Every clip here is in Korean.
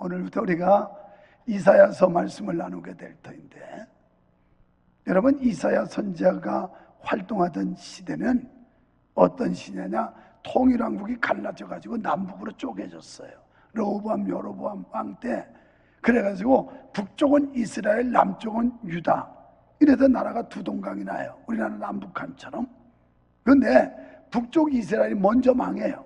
오늘부터 우리가 이사야서 말씀을 나누게 될 터인데, 여러분, 이사야 선지자가 활동하던 시대는 어떤 시대냐? 통일왕국이 갈라져 가지고 남북으로 쪼개졌어요. 르호보암, 여로보암 왕 때. 그래가지고 북쪽은 이스라엘, 남쪽은 유다. 이래서 나라가 두 동강이 나요. 우리나라 남북한처럼. 그런데 북쪽 이스라엘이 먼저 망해요.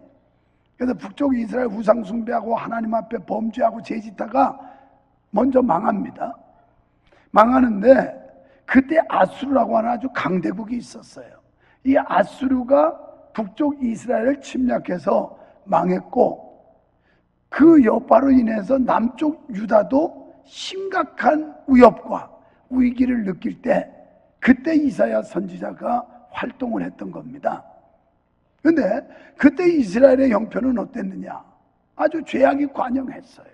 그래서 북쪽 이스라엘 우상 숭배하고 하나님 앞에 범죄하고 죄짓다가 먼저 망합니다. 망하는데 그때 아수르라고 하는 아주 강대국이 있었어요. 이 아수르가 북쪽 이스라엘을 침략해서 망했고, 그 여파로 인해서 남쪽 유다도 심각한 위협과 위기를 느낄 때, 그때 이사야 선지자가 활동을 했던 겁니다. 그런데 그때 이스라엘의 형편은 어땠느냐? 아주 죄악이 관영했어요.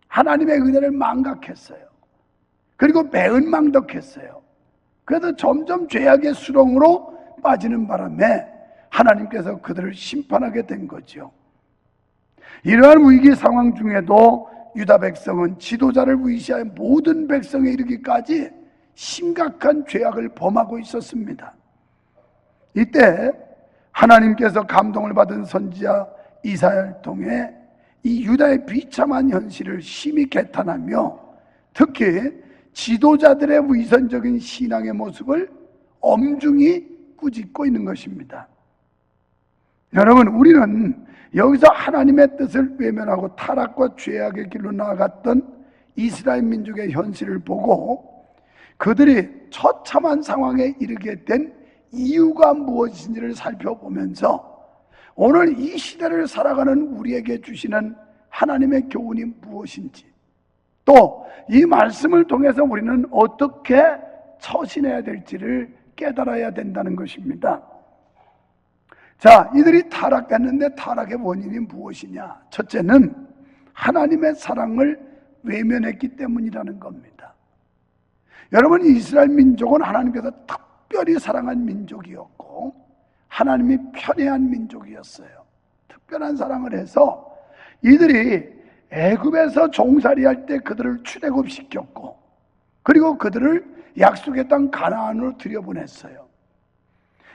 하나님의 은혜를 망각했어요. 그리고 매은망덕했어요. 그래서 점점 죄악의 수렁으로 빠지는 바람에 하나님께서 그들을 심판하게 된 거죠. 이러한 위기 상황 중에도 유다 백성은 지도자를 무시하여 모든 백성에 이르기까지 심각한 죄악을 범하고 있었습니다. 이때 하나님께서 감동을 받은 선지자 이사야를 통해 이 유다의 비참한 현실을 심히 개탄하며, 특히 지도자들의 위선적인 신앙의 모습을 엄중히 꾸짖고 있는 것입니다. 여러분, 우리는 여기서 하나님의 뜻을 외면하고 타락과 죄악의 길로 나아갔던 이스라엘 민족의 현실을 보고 그들이 처참한 상황에 이르게 된 이유가 무엇인지를 살펴보면서 오늘 이 시대를 살아가는 우리에게 주시는 하나님의 교훈이 무엇인지, 또 이 말씀을 통해서 우리는 어떻게 처신해야 될지를 깨달아야 된다는 것입니다. 자, 이들이 타락했는데 타락의 원인이 무엇이냐? 첫째는 하나님의 사랑을 외면했기 때문이라는 겁니다. 여러분, 이스라엘 민족은 하나님께서 특별히 사랑한 민족이었고 하나님이 편애한 민족이었어요. 특별한 사랑을 해서 이들이 애굽에서 종살이할 때 그들을 출애굽시켰고, 그리고 그들을 약속의 땅 가나안으로 들여보냈어요.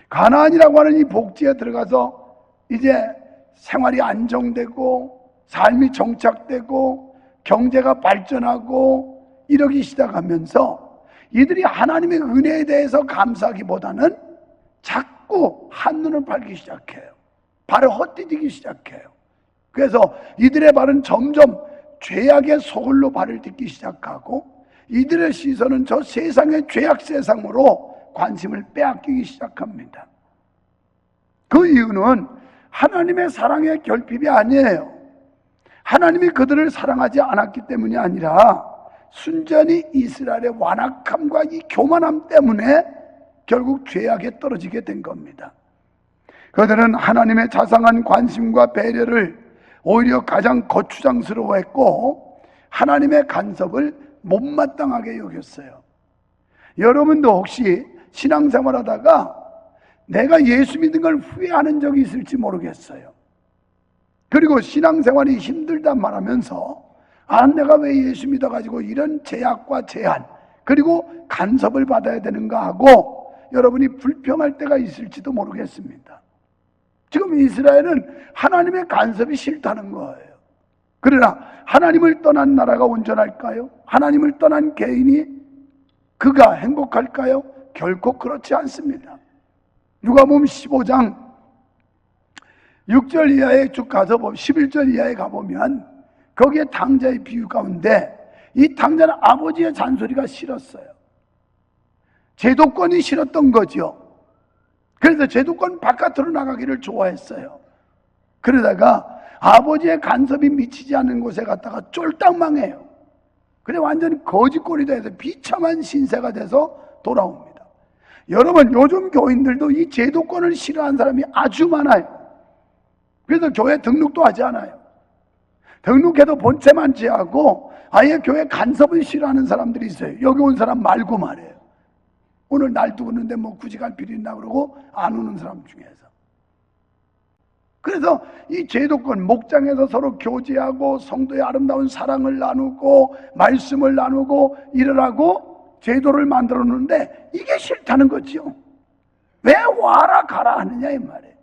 가나안이라고 하는 이 복지에 들어가서 이제 생활이 안정되고 삶이 정착되고 경제가 발전하고 이러기 시작하면서 이들이 하나님의 은혜에 대해서 감사하기보다는 자꾸 한눈을 팔기 시작해요. 발을 헛디디기 시작해요. 그래서 이들의 발은 점점 죄악의 소굴로 발을 딛기 시작하고 이들의 시선은 저 세상의 죄악 세상으로 관심을 빼앗기기 시작합니다. 그 이유는 하나님의 사랑의 결핍이 아니에요. 하나님이 그들을 사랑하지 않았기 때문이 아니라 순전히 이스라엘의 완악함과 이 교만함 때문에 결국 죄악에 떨어지게 된 겁니다. 그들은 하나님의 자상한 관심과 배려를 오히려 가장 거추장스러워했고 하나님의 간섭을 못마땅하게 여겼어요. 여러분도 혹시 신앙생활하다가 내가 예수 믿은 걸 후회하는 적이 있을지 모르겠어요. 그리고 신앙생활이 힘들단 말하면서 내가 왜 예수 믿어가지고 이런 제약과 제한 그리고 간섭을 받아야 되는가 하고 여러분이 불평할 때가 있을지도 모르겠습니다. 지금 이스라엘은 하나님의 간섭이 싫다는 거예요. 그러나 하나님을 떠난 나라가 온전할까요? 하나님을 떠난 개인이 그가 행복할까요? 결코 그렇지 않습니다. 누가복음 15장 6절 이하에 쭉 가서 11절 이하에 가보면 거기에 당자의 비유 가운데 이 당자는 아버지의 잔소리가 싫었어요. 제도권이 싫었던 거죠. 그래서 제도권 바깥으로 나가기를 좋아했어요. 그러다가 아버지의 간섭이 미치지 않는 곳에 갔다가 쫄딱 망해요. 그래 완전히 거지꼴이 돼서 비참한 신세가 돼서 돌아옵니다. 여러분, 요즘 교인들도 이 제도권을 싫어하는 사람이 아주 많아요. 그래서 교회 등록도 하지 않아요. 등록해도 본체만 지하고 아예 교회 간섭을 싫어하는 사람들이 있어요. 여기 온 사람 말고 말이에요. 오늘 날 두고는데 뭐 굳이 갈 필요 있나 그러고 안 오는 사람 중에서. 그래서 이 제도권 목장에서 서로 교제하고 성도의 아름다운 사랑을 나누고 말씀을 나누고 이러라고 제도를 만들어 놓는데 이게 싫다는 거지요. 왜 와라 가라 하느냐 이 말이에요.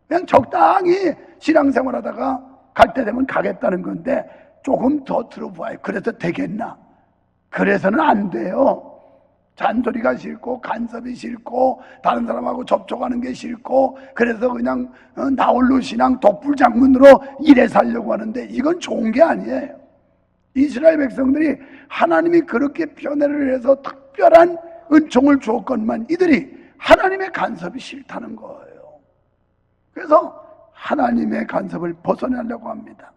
그냥 적당히 신앙생활 하다가 갈 때 되면 가겠다는 건데 조금 더 들어봐요. 그래서 되겠나? 그래서는 안 돼요. 잔소리가 싫고 간섭이 싫고 다른 사람하고 접촉하는 게 싫고 그래서 그냥 나홀로 신앙 독불 장군으로 일해 살려고 하는데 이건 좋은 게 아니에요. 이스라엘 백성들이 하나님이 그렇게 편애를 해서 특별한 은총을 주었건만 이들이 하나님의 간섭이 싫다는 거예요. 그래서 하나님의 간섭을 벗어나려고 합니다.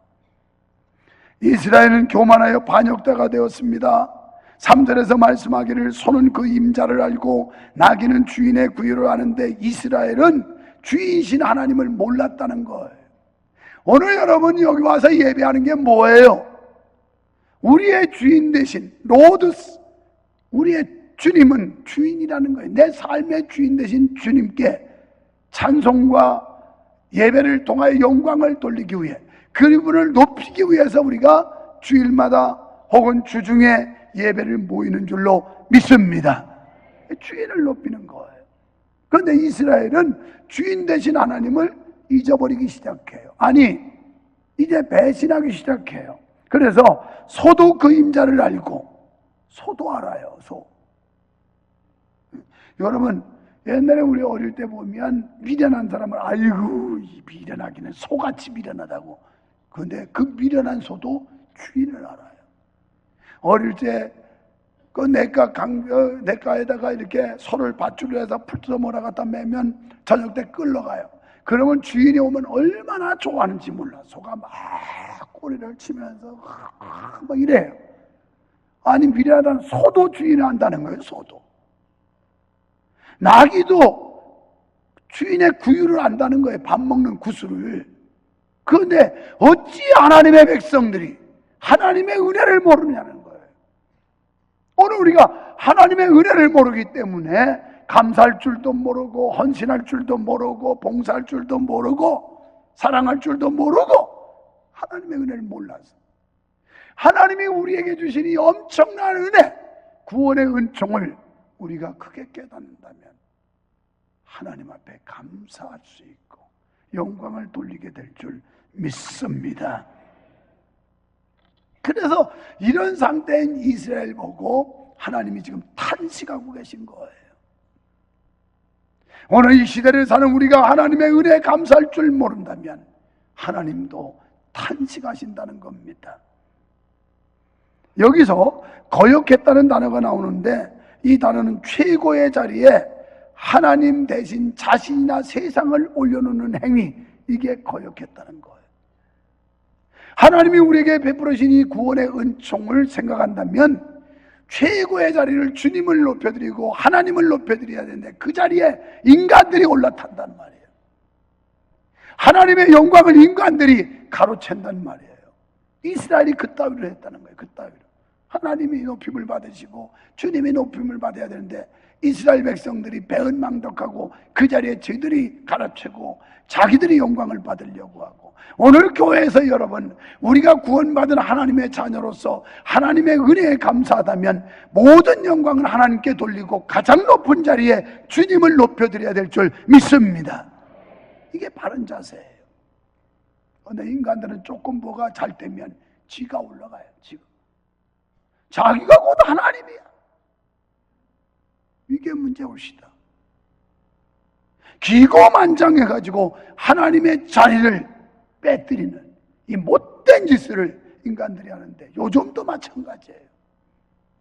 이스라엘은 교만하여 반역자가 되었습니다. 3절에서 말씀하기를 소는 그 임자를 알고 나귀는 주인의 구유를 아는데 이스라엘은 주인이신 하나님을 몰랐다는 거예요. 오늘 여러분 여기 와서 예배하는 게 뭐예요? 우리의 주인 대신 로드스, 우리의 주님은 주인이라는 거예요. 내 삶의 주인 대신 주님께 찬송과 예배를 통하여 영광을 돌리기 위해 그분을 높이기 위해서 우리가 주일마다 혹은 주중에 예배를 모이는 줄로 믿습니다. 주인을 높이는 거예요. 그런데 이스라엘은 주인 되신 하나님을 잊어버리기 시작해요. 아니 이제 배신하기 시작해요. 그래서 소도 그 임자를 알고, 소도 알아요. 소. 여러분 옛날에 우리 어릴 때 보면 미련한 사람을 아이고 이 미련하기는 소같이 미련하다고. 그런데 그 미련한 소도 주인을 알아요. 어릴 때 그 냇가에다가 이렇게 소를 밧줄로 해서 풀뜯어 몰아갖다 매면 저녁 때 끌러가요. 그러면 주인이 오면 얼마나 좋아하는지 몰라. 소가 막 꼬리를 치면서 막 이래요. 아니 미련하다는 소도 주인을 안다는 거예요. 소도. 나귀도 주인의 구유를 안다는 거예요. 밥 먹는 구슬을. 그런데 어찌 하나님의 백성들이 하나님의 은혜를 모르냐는 거예요. 오늘 우리가 하나님의 은혜를 모르기 때문에 감사할 줄도 모르고 헌신할 줄도 모르고 봉사할 줄도 모르고 사랑할 줄도 모르고 하나님의 은혜를 몰라서 하나님이 우리에게 주신 이 엄청난 은혜, 구원의 은총을 우리가 크게 깨닫는다면 하나님 앞에 감사할 수 있고 영광을 돌리게 될 줄 믿습니다. 그래서 이런 상태인 이스라엘 보고 하나님이 지금 탄식하고 계신 거예요. 오늘 이 시대를 사는 우리가 하나님의 은혜에 감사할 줄 모른다면 하나님도 탄식하신다는 겁니다. 여기서 거역했다는 단어가 나오는데 이 단어는 최고의 자리에 하나님 대신 자신이나 세상을 올려놓는 행위, 이게 거역했다는 거예요. 하나님이 우리에게 베풀으신 이 구원의 은총을 생각한다면 최고의 자리를 주님을 높여드리고 하나님을 높여드려야 되는데 그 자리에 인간들이 올라탄단 말이에요. 하나님의 영광을 인간들이 가로챈단 말이에요. 이스라엘이 그따위로 했다는 거예요. 그따위로. 하나님이 높임을 받으시고 주님이 높임을 받아야 되는데 이스라엘 백성들이 배은망덕하고 그 자리에 저희들이 갈아채고 자기들이 영광을 받으려고 하고, 오늘 교회에서 여러분 우리가 구원받은 하나님의 자녀로서 하나님의 은혜에 감사하다면 모든 영광을 하나님께 돌리고 가장 높은 자리에 주님을 높여드려야 될 줄 믿습니다. 이게 바른 자세예요. 그런데 인간들은 조금 뭐가 잘 되면 지가 올라가요. 지가. 자기가 곧 하나님이야. 이게 문제올시다. 기고만장해가지고 하나님의 자리를 빼뜨리는 이 못된 짓을 인간들이 하는데 요즘도 마찬가지예요.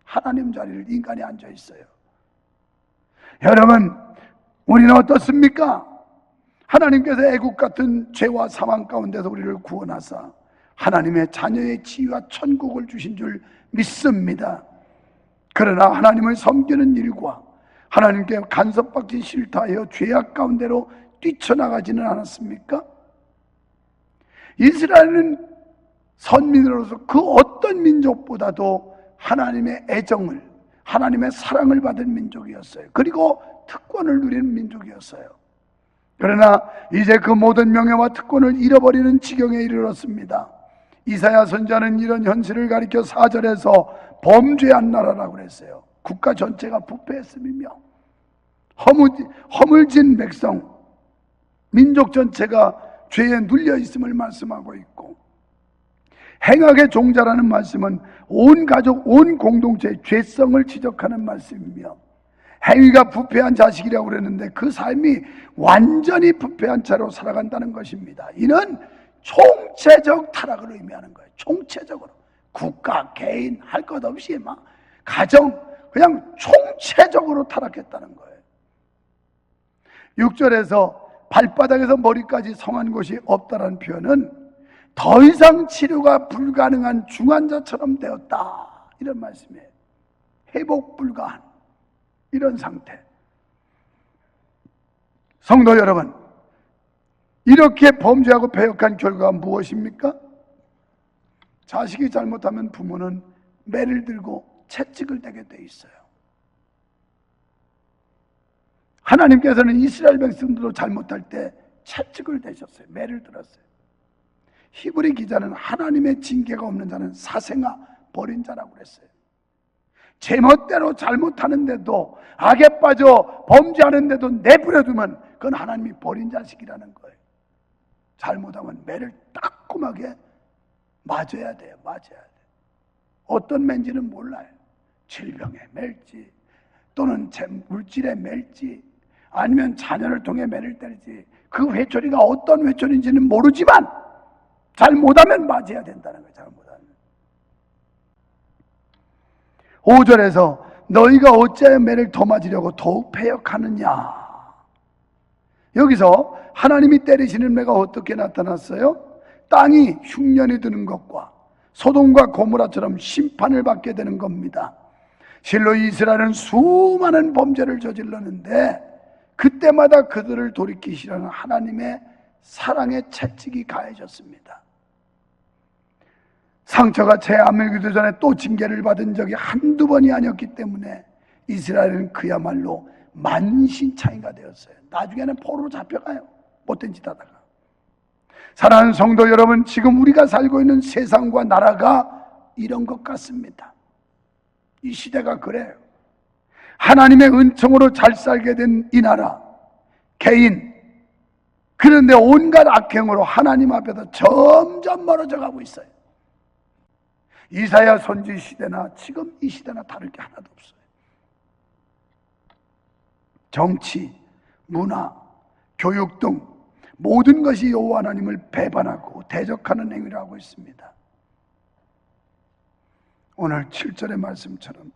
하나님 자리를 인간이 앉아 있어요. 여러분 우리는 어떻습니까? 하나님께서 애국 같은 죄와 사망 가운데서 우리를 구원하사 하나님의 자녀의 지위와 천국을 주신 줄 믿습니다. 그러나 하나님을 섬기는 일과 하나님께 간섭받기 싫다 하여 죄악 가운데로 뛰쳐나가지는 않았습니까? 이스라엘은 선민으로서 그 어떤 민족보다도 하나님의 애정을, 하나님의 사랑을 받은 민족이었어요. 그리고 특권을 누리는 민족이었어요. 그러나 이제 그 모든 명예와 특권을 잃어버리는 지경에 이르렀습니다. 이사야 선지자는 이런 현실을 가리켜 4절에서 범죄한 나라라고 그랬어요. 국가 전체가 부패했음이며 허물진 백성, 민족 전체가 죄에 눌려 있음을 말씀하고 있고, 행악의 종자라는 말씀은 온 가족, 온 공동체의 죄성을 지적하는 말씀이며, 행위가 부패한 자식이라고 그랬는데 그 삶이 완전히 부패한 채로 살아간다는 것입니다. 이는 총체적 타락을 의미하는 거예요. 총체적으로 국가, 개인 할 것 없이 막 가정, 그냥 총체적으로 타락했다는 거예요. 6절에서 발바닥에서 머리까지 성한 곳이 없다라는 표현은 더 이상 치료가 불가능한 중환자처럼 되었다, 이런 말씀이에요. 회복 불가한 이런 상태. 성도 여러분, 이렇게 범죄하고 배역한 결과가 무엇입니까? 자식이 잘못하면 부모는 매를 들고 채찍을 대게 돼 있어요. 하나님께서는 이스라엘 백성들도 잘못할 때 채찍을 대셨어요. 매를 들었어요. 히브리 기자는 하나님의 징계가 없는 자는 사생아 버린 자라고 그랬어요. 제멋대로 잘못하는데도, 악에 빠져 범죄하는데도 내버려두면 그건 하나님이 버린 자식이라는 거예요. 잘못하면 매를 따끔하게 맞아야 돼요. 맞아야 돼요. 어떤 매인지는 몰라요. 질병에 맬지, 또는 물질에 맬지, 아니면 자녀를 통해 매를 때리지, 그 회초리가 어떤 회초리인지는 모르지만 잘못하면 맞아야 된다는 거예요. 잘못하면. 5절에서 너희가 어찌하여 매를 더 맞으려고 더욱 패역하느냐. 여기서 하나님이 때리시는 매가 어떻게 나타났어요? 땅이 흉년이 드는 것과 소돔과 고모라처럼 심판을 받게 되는 겁니다. 실로 이스라엘은 수많은 범죄를 저질렀는데 그때마다 그들을 돌이키시라는 하나님의 사랑의 채찍이 가해졌습니다. 상처가 채 아물기도 전에 또 징계를 받은 적이 한두 번이 아니었기 때문에 이스라엘은 그야말로 만신창이가 되었어요. 나중에는 포로로 잡혀가요. 못된 짓 하다가. 사랑하는 성도 여러분, 지금 우리가 살고 있는 세상과 나라가 이런 것 같습니다. 이 시대가 그래요. 하나님의 은총으로 잘 살게 된 이 나라, 개인, 그런데 온갖 악행으로 하나님 앞에서 점점 멀어져 가고 있어요. 이사야 선지 시대나 지금 이 시대나 다를 게 하나도 없어요. 정치, 문화, 교육 등 모든 것이 여호와 하나님을 배반하고 대적하는 행위를 하고 있습니다. 오늘 7절의 말씀처럼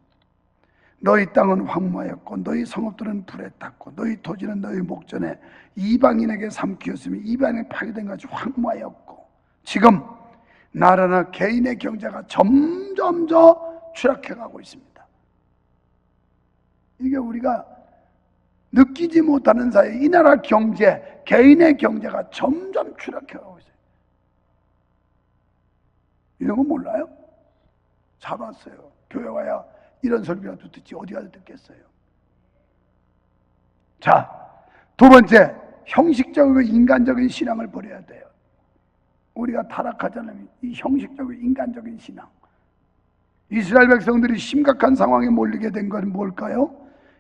너희 땅은 황무하였고 너희 성읍들은 불에 탔고 너희 토지는 너희 목전에 이방인에게 삼키었으며 이방인에 파괴된 것이 황무하였고, 지금 나라나 개인의 경제가 점점 더 추락해가고 있습니다. 이게 우리가 느끼지 못하는 사이에 이 나라 경제, 개인의 경제가 점점 추락해가고 있어요. 이런 거 몰라요? 잘 왔어요. 교회 와야 이런 설교라도 듣지 어디 가서 듣겠어요. 자, 두 번째, 형식적이고 인간적인 신앙을 버려야 돼요. 우리가 타락하자면 이 형식적이고 인간적인 신앙. 이스라엘 백성들이 심각한 상황에 몰리게 된 건 뭘까요?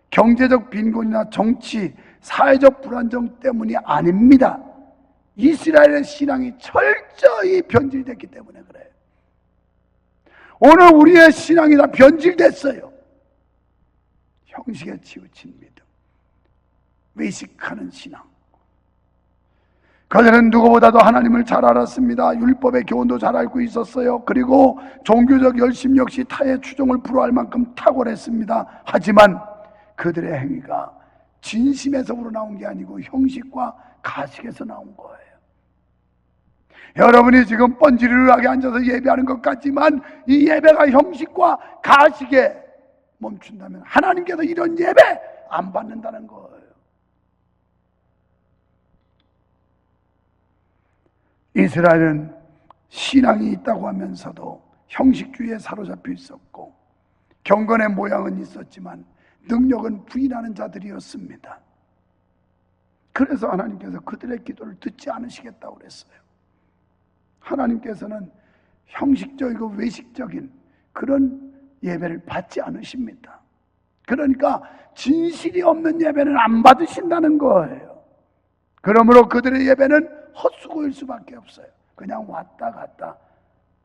경제적 빈곤이나 정치, 사회적 불안정 때문이 아닙니다. 이스라엘의 신앙이 철저히 변질됐기 때문에 그래요. 오늘 우리의 신앙이 다 변질됐어요. 형식에 치우친 믿음, 외식하는 신앙. 그들은 누구보다도 하나님을 잘 알았습니다. 율법의 교훈도 잘 알고 있었어요. 그리고 종교적 열심 역시 타의 추종을 불허할 만큼 탁월했습니다. 하지만 그들의 행위가 진심에서 우러나온 게 아니고 형식과 가식에서 나온 거예요. 여러분이 지금 뻔지르르하게 앉아서 예배하는 것 같지만 이 예배가 형식과 가식에 멈춘다면 하나님께서 이런 예배 안 받는다는 거예요. 이스라엘은 신앙이 있다고 하면서도 형식주의에 사로잡혀 있었고 경건의 모양은 있었지만 능력은 부인하는 자들이었습니다. 그래서 하나님께서 그들의 기도를 듣지 않으시겠다고 그랬어요. 하나님께서는 형식적이고 외식적인 그런 예배를 받지 않으십니다. 그러니까 진실이 없는 예배는 안 받으신다는 거예요. 그러므로 그들의 예배는 헛수고일 수밖에 없어요. 그냥 왔다 갔다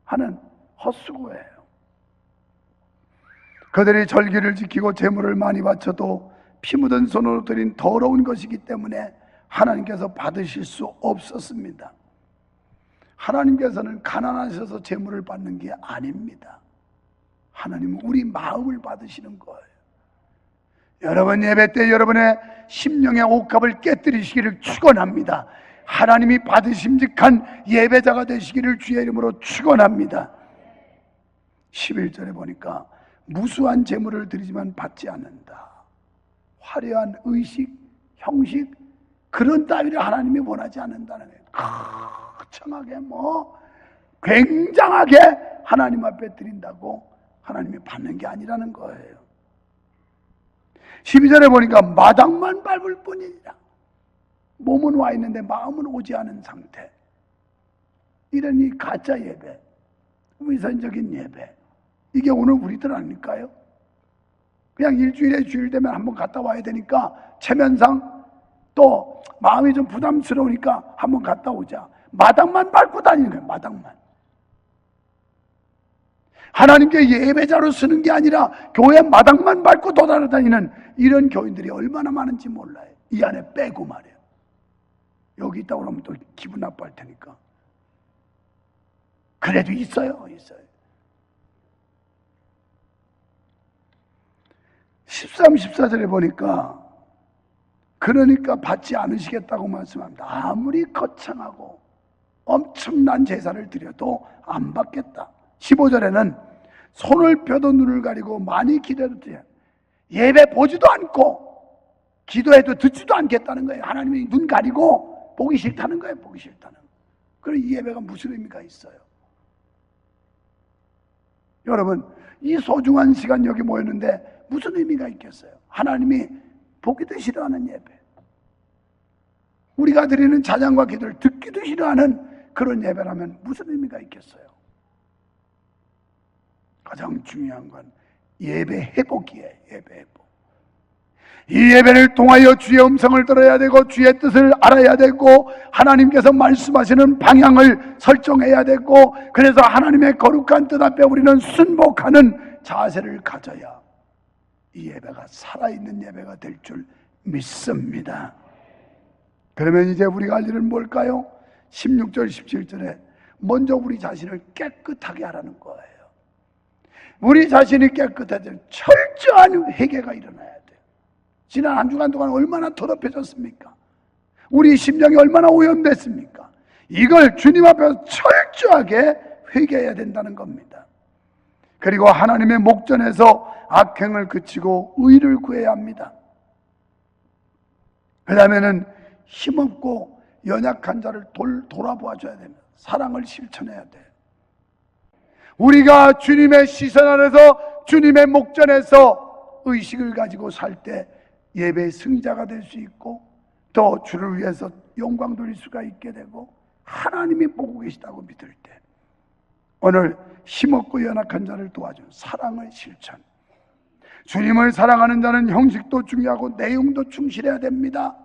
하는 헛수고예요. 그들이 절기를 지키고 제물을 많이 바쳐도 피 묻은 손으로 드린 더러운 것이기 때문에 하나님께서 받으실 수 없었습니다. 하나님께서는 가난하셔서 제물을 받는 게 아닙니다. 하나님은 우리 마음을 받으시는 거예요. 여러분 예배 때 여러분의 심령의 옥합을 깨뜨리시기를 축원합니다. 하나님이 받으심직한 예배자가 되시기를 주의 이름으로 축원합니다. 11절에 보니까 무수한 제물을 드리지만 받지 않는다. 화려한 의식, 형식 그런 따위를 하나님이 원하지 않는다는 거예요. 거창하게 굉장하게 하나님 앞에 드린다고 하나님이 받는 게 아니라는 거예요. 12절에 보니까 마당만 밟을 뿐이니라. 몸은 와 있는데 마음은 오지 않은 상태. 이런 이 가짜 예배, 위선적인 예배, 이게 오늘 우리들 아닐까요? 그냥 일주일에 주일 되면 한번 갔다 와야 되니까 체면상 또 마음이 좀 부담스러우니까 한번 갔다 오자. 마당만 밟고 다니는 거예요. 마당만. 하나님께 예배자로 쓰는 게 아니라 교회 마당만 밟고 돌아다니는 이런 교인들이 얼마나 많은지 몰라요. 이 안에 빼고 말이에요. 여기 있다고 그러면 또 기분 나빠할 테니까. 그래도 있어요. 13, 14절에 보니까 그러니까 받지 않으시겠다고 말씀합니다. 아무리 거창하고 엄청난 제사를 드려도 안 받겠다. 15절에는 손을 펴도 눈을 가리고 많이 기도해도 돼요. 예배 보지도 않고 기도해도 듣지도 않겠다는 거예요. 하나님이 눈 가리고 보기 싫다는 거예요. 보기 싫다는. 그럼 이 예배가 무슨 의미가 있어요? 여러분 이 소중한 시간 여기 모였는데 무슨 의미가 있겠어요? 하나님이 보기도 싫어하는 예배, 우리가 드리는 찬양과 기도를 듣기도 싫어하는 그런 예배라면 무슨 의미가 있겠어요? 가장 중요한 건 예배 회복이에요. 예배 회복. 이 예배를 통하여 주의 음성을 들어야 되고 주의 뜻을 알아야 되고 하나님께서 말씀하시는 방향을 설정해야 되고 그래서 하나님의 거룩한 뜻 앞에 우리는 순복하는 자세를 가져야 이 예배가 살아있는 예배가 될 줄 믿습니다. 그러면 이제 우리가 할 일은 뭘까요? 16절 17절에 먼저 우리 자신을 깨끗하게 하라는 거예요. 우리 자신이 깨끗해질 철저한 회개가 일어나야 돼요. 지난 한 주간 동안 얼마나 더럽혀졌습니까? 우리 심령이 얼마나 오염됐습니까? 이걸 주님 앞에서 철저하게 회개해야 된다는 겁니다. 그리고 하나님의 목전에서 악행을 그치고 의를 구해야 합니다. 그 다음에는 힘없고 연약한 자를 돌아보아줘야 됩니다. 사랑을 실천해야 돼요. 우리가 주님의 시선 안에서 주님의 목전에서 의식을 가지고 살 때 예배의 승자가 될 수 있고 또 주를 위해서 영광 돌릴 수가 있게 되고 하나님이 보고 계시다고 믿을 때 오늘 힘없고 연약한 자를 도와주는 사랑의 실천. 주님을 사랑하는 자는 형식도 중요하고 내용도 충실해야 됩니다.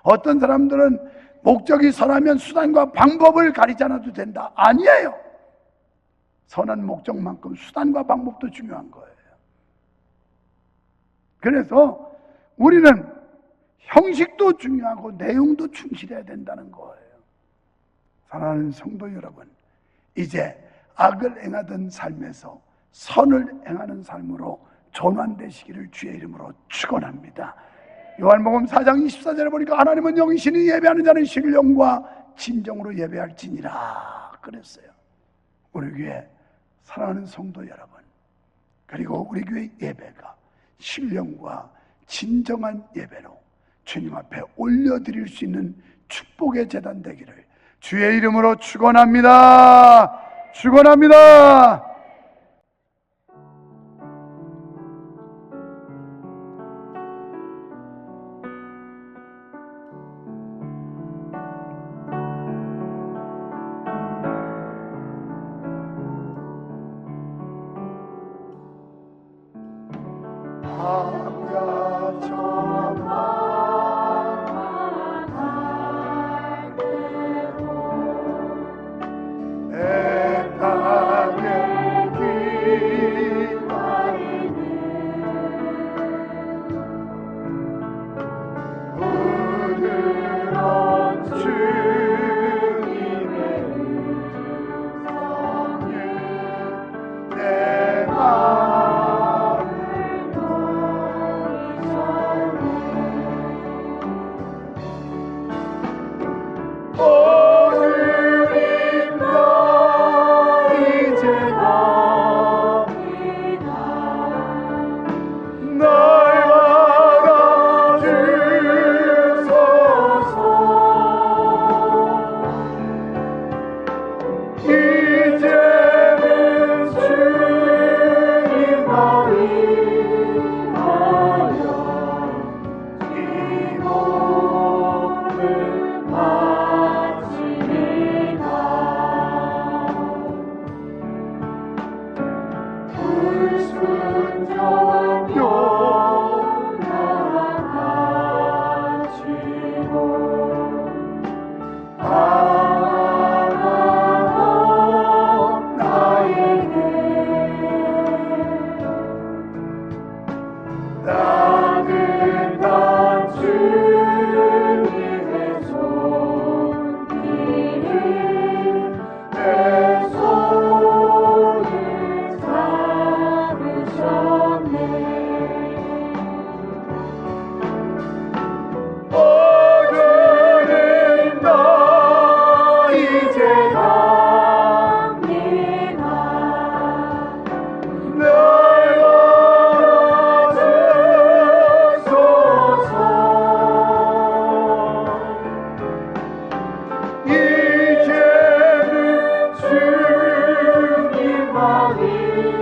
어떤 사람들은 목적이 선하면 수단과 방법을 가리지 않아도 된다. 아니에요. 선한 목적만큼 수단과 방법도 중요한 거예요. 그래서 우리는 형식도 중요하고 내용도 충실해야 된다는 거예요. 사랑하는 성도 여러분, 이제 악을 행하던 삶에서 선을 행하는 삶으로 전환되시기를 주의 이름으로 축원합니다. 요한복음 4장 24절에 보니까 하나님은 영이시니 예배하는 자는 신령과 진정으로 예배할지니라 그랬어요. 우리 교회 사랑하는 성도 여러분, 그리고 우리 교회 예배가 신령과 진정한 예배로 주님 앞에 올려드릴 수 있는 축복의 제단 되기를 주의 이름으로 축원합니다. 축원합니다. 주님 마음